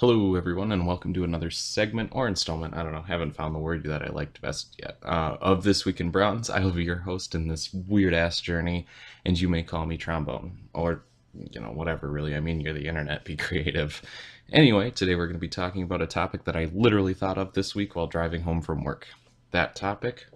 Hello, everyone, and welcome to another segment or installment. I don't know, haven't found the word that I liked best yet. Of This Week in Bronze, I will be your host in this weird ass journey, and you may call me Trombone, or, whatever, really. I mean, you're the internet, be creative. Anyway, today we're going to be talking about a topic that I literally thought of this week while driving home from work. That topic: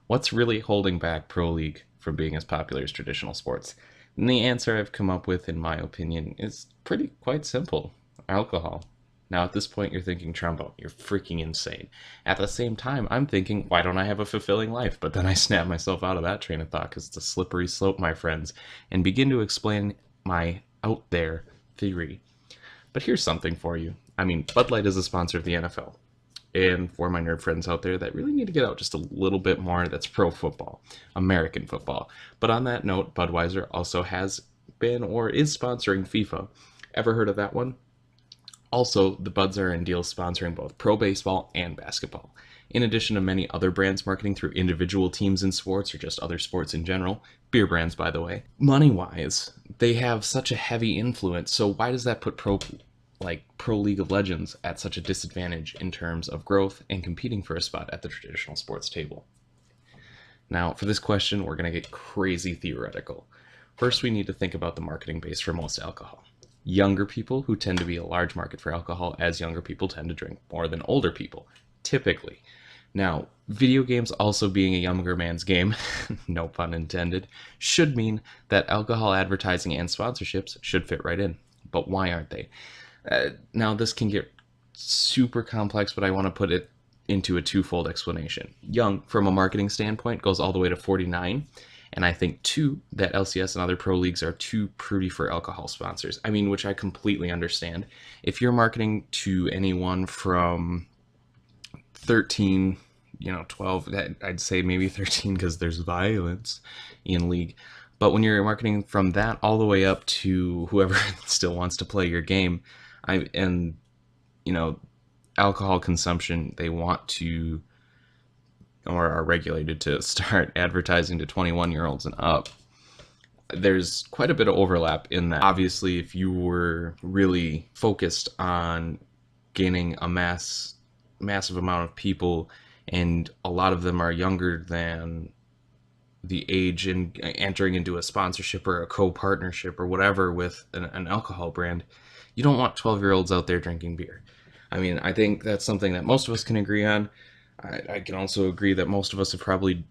what's really holding back Pro League from being as popular as traditional sports? And the answer I've come up with, in my opinion, is quite simple: alcohol. Now, at this point, you're thinking, Trumbo, you're freaking insane. At the same time, I'm thinking, why don't I have a fulfilling life? But then I snap myself out of that train of thought because it's a slippery slope, my friends, and begin to explain my out there theory. But here's something for you. I mean, Bud Light is a sponsor of the NFL. And for my nerd friends out there that really need to get out just a little bit more, that's pro football, American football. But on that note, Budweiser also has been or is sponsoring FIFA. Ever heard of that one? Also, the Buds are in deals sponsoring both pro baseball and basketball. In addition to many other brands marketing through individual teams in sports or just other sports in general, beer brands, by the way. Money-wise, they have such a heavy influence, so why does that put Pro League of Legends at such a disadvantage in terms of growth and competing for a spot at the traditional sports table? Now, for this question, we're going to get crazy theoretical. First, we need to think about the marketing base for most alcohol. Younger people, who tend to be a large market for alcohol, as younger people tend to drink more than older people, typically. Now, video games also being a younger man's game, no pun intended, should mean that alcohol advertising and sponsorships should fit right in. But why aren't they? Now, this can get super complex, but I want to put it into a twofold explanation. Young, from a marketing standpoint, goes all the way to 49. And I think, too, that LCS and other pro leagues are too prudy for alcohol sponsors. I mean, which I completely understand. If you're marketing to anyone from 13, 12, I'd say maybe 13 because there's violence in league. But when you're marketing from that all the way up to whoever still wants to play your game, alcohol consumption, they want to, or are regulated to, start advertising to 21-year-olds and up. There's quite a bit of overlap in that. Obviously, if you were really focused on gaining a massive amount of people, and a lot of them are younger than the age and entering into a sponsorship or a co-partnership or whatever with an alcohol brand, you don't want 12-year-olds out there drinking beer. I mean, I think that's something that most of us can agree on. I can also agree that most of us have probably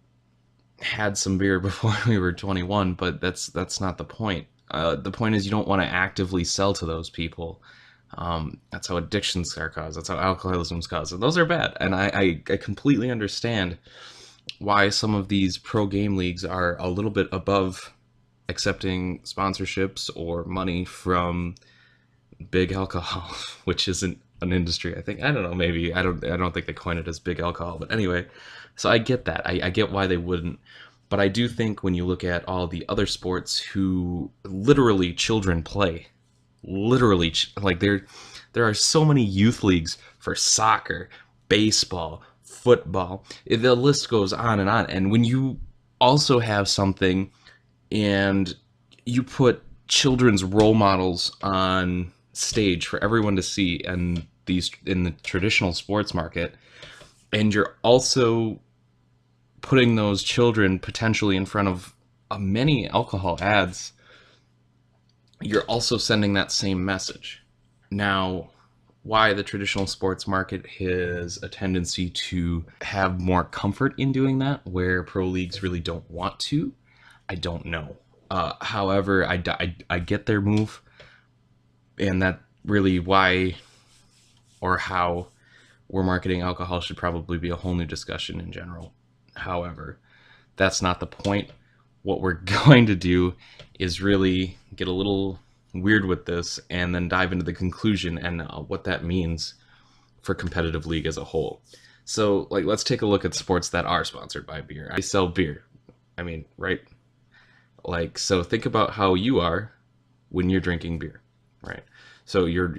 had some beer before we were 21, but that's not the point. The point is you don't want to actively sell to those people. That's how addictions are caused. That's how alcoholism is caused. And those are bad. And I completely understand why some of these pro game leagues are a little bit above accepting sponsorships or money from big alcohol, which isn't an industry. I don't know, maybe I don't think they coined it as big alcohol, but anyway. So I get that. I get why they wouldn't, but I do think when you look at all the other sports who literally children play, literally, like there are so many youth leagues for soccer, baseball, football. The list goes on, and when you also have something and you put children's role models on stage for everyone to see, and these in the traditional sports market, and you're also putting those children potentially in front of many alcohol ads, you're also sending that same message. Now, why the traditional sports market has a tendency to have more comfort in doing that, where pro leagues really don't want to, I don't know. However, I get their move, and that really why or how we're marketing alcohol should probably be a whole new discussion in general. However, that's not the point. What we're going to do is really get a little weird with this and then dive into the conclusion and what that means for competitive league as a whole. So, let's take a look at sports that are sponsored by beer. I sell beer. I mean, right? So think about how you are when you're drinking beer, right? So you're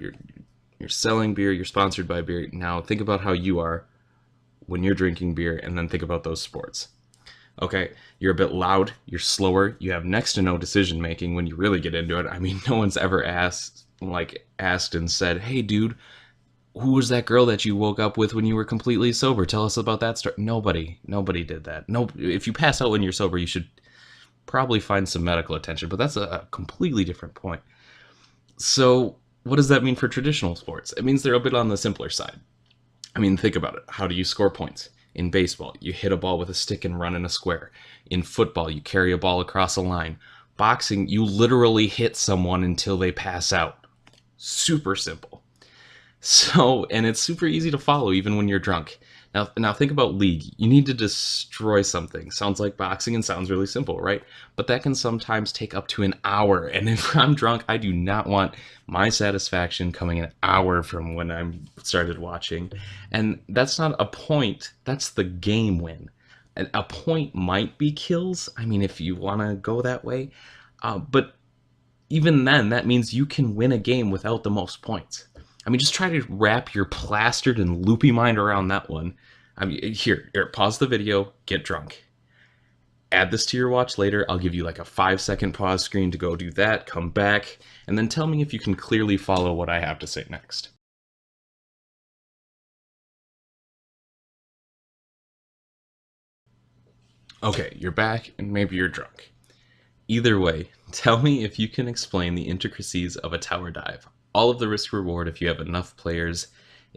selling beer, you're sponsored by beer. Now think about how you are when you're drinking beer, and then think about those sports. Okay, you're a bit loud, you're slower, you have next to no decision making when you really get into it. I mean, no one's ever asked and said, "Hey, dude, who was that girl that you woke up with when you were completely sober? Tell us about that story. Nobody did that. No, if you pass out when you're sober, you should probably find some medical attention, but that's a completely different point. So, what does that mean for traditional sports? It means they're a bit on the simpler side. I mean, think about it. How do you score points? In baseball, you hit a ball with a stick and run in a square. In football, you carry a ball across a line. Boxing, you literally hit someone until they pass out. Super simple. So, and it's super easy to follow even when you're drunk. Now think about League. You need to destroy something. Sounds like boxing and sounds really simple, right? But that can sometimes take up to an hour. And if I'm drunk, I do not want my satisfaction coming an hour from when I started watching. And that's not a point. That's the game win. A point might be kills. I mean, if you want to go that way. But even then, that means you can win a game without the most points. I mean, just try to wrap your plastered and loopy mind around that one. I mean, here, pause the video, get drunk. Add this to your watch later. I'll give you like a 5-second pause screen to go do that, come back, and then tell me if you can clearly follow what I have to say next. Okay, you're back, and maybe you're drunk. Either way, tell me if you can explain the intricacies of a tower dive. All of the risk reward if you have enough players,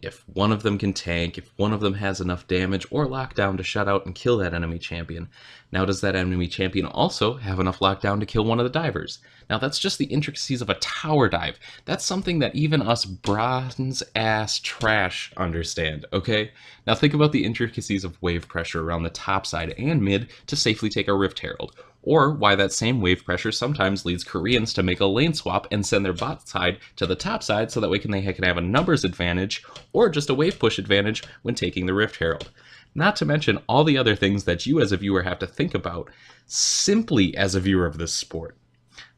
if one of them can tank, if one of them has enough damage or lockdown to shut out and kill that enemy champion. Now, does that enemy champion also have enough lockdown to kill one of the divers? Now, that's just the intricacies of a tower dive. That's something that even us bronze-ass trash understand, okay? Now, think about the intricacies of wave pressure around the top side and mid to safely take a Rift Herald. Or why that same wave pressure sometimes leads Koreans to make a lane swap and send their bot side to the top side so that way they can have a numbers advantage or just a wave push advantage when taking the Rift Herald. Not to mention all the other things that you as a viewer have to think about simply as a viewer of this sport.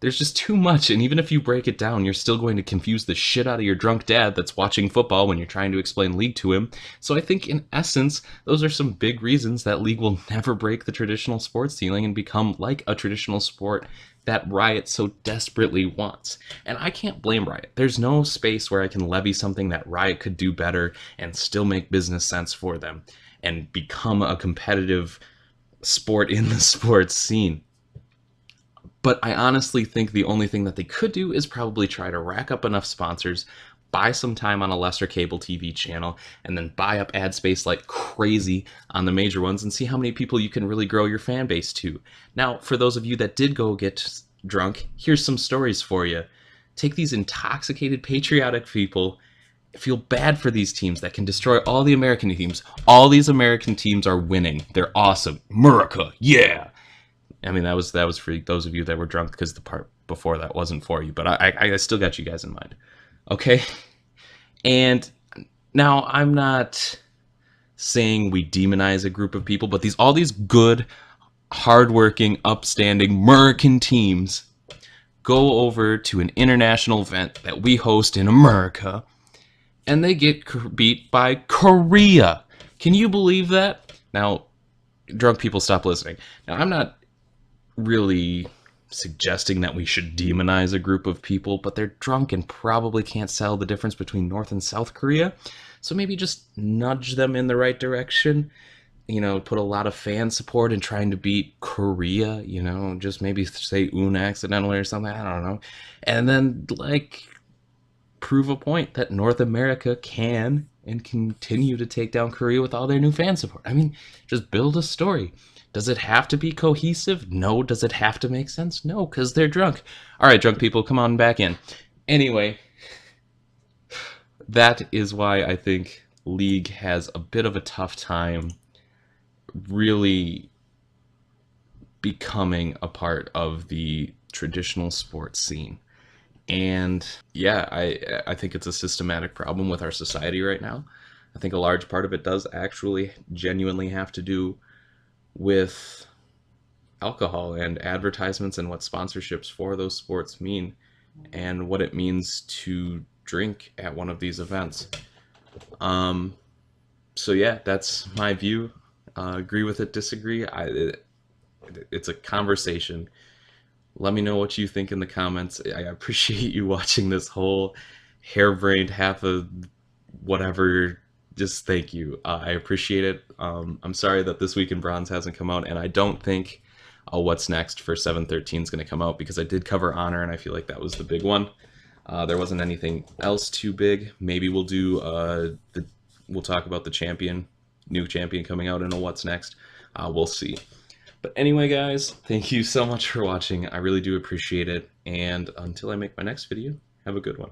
There's just too much, and even if you break it down, you're still going to confuse the shit out of your drunk dad that's watching football when you're trying to explain League to him. So I think, in essence, those are some big reasons that League will never break the traditional sports ceiling and become like a traditional sport that Riot so desperately wants. And I can't blame Riot. There's no space where I can levy something that Riot could do better and still make business sense for them and become a competitive sport in the sports scene. But I honestly think the only thing that they could do is probably try to rack up enough sponsors, buy some time on a lesser cable TV channel, and then buy up ad space like crazy on the major ones and see how many people you can really grow your fan base to. Now, for those of you that did go get drunk, here's some stories for you. Take these intoxicated, patriotic people, feel bad for these teams that can destroy all the American teams. All these American teams are winning. They're awesome. America, yeah! I mean, that was for those of you that were drunk because the part before that wasn't for you, but I still got you guys in mind. Okay? And now I'm not saying we demonize a group of people, but all these good, hardworking, upstanding American teams go over to an international event that we host in America, and they get beat by Korea. Can you believe that? Now, drunk people, stop listening. Now, I'm not really suggesting that we should demonize a group of people, but they're drunk and probably can't tell the difference between North and South Korea. So maybe just nudge them in the right direction. You know, put a lot of fan support in trying to beat Korea, you know, just maybe say un accidentally or something, I don't know. And then, like, prove a point that North America can and continue to take down Korea with all their new fan support. I mean, just build a story. Does it have to be cohesive? No. Does it have to make sense? No, because they're drunk. All right, drunk people, come on back in. Anyway, that is why I think League has a bit of a tough time really becoming a part of the traditional sports scene. And yeah, I think it's a systematic problem with our society right now. I think a large part of it does actually genuinely have to do with alcohol and advertisements and what sponsorships for those sports mean and what it means to drink at one of these events. So yeah, that's my view. Agree with it, disagree. It's a conversation. Let me know what you think in the comments. I appreciate you watching this whole harebrained half a whatever, just thank you. I appreciate it. I'm sorry that This Week in Bronze hasn't come out, and I don't think What's Next for 713 is going to come out, because I did cover Honor, and I feel like that was the big one. There wasn't anything else too big. Maybe we'll do we'll talk about the champion, new champion coming out in a What's Next. We'll see. But anyway, guys, thank you so much for watching. I really do appreciate it. And until I make my next video, have a good one.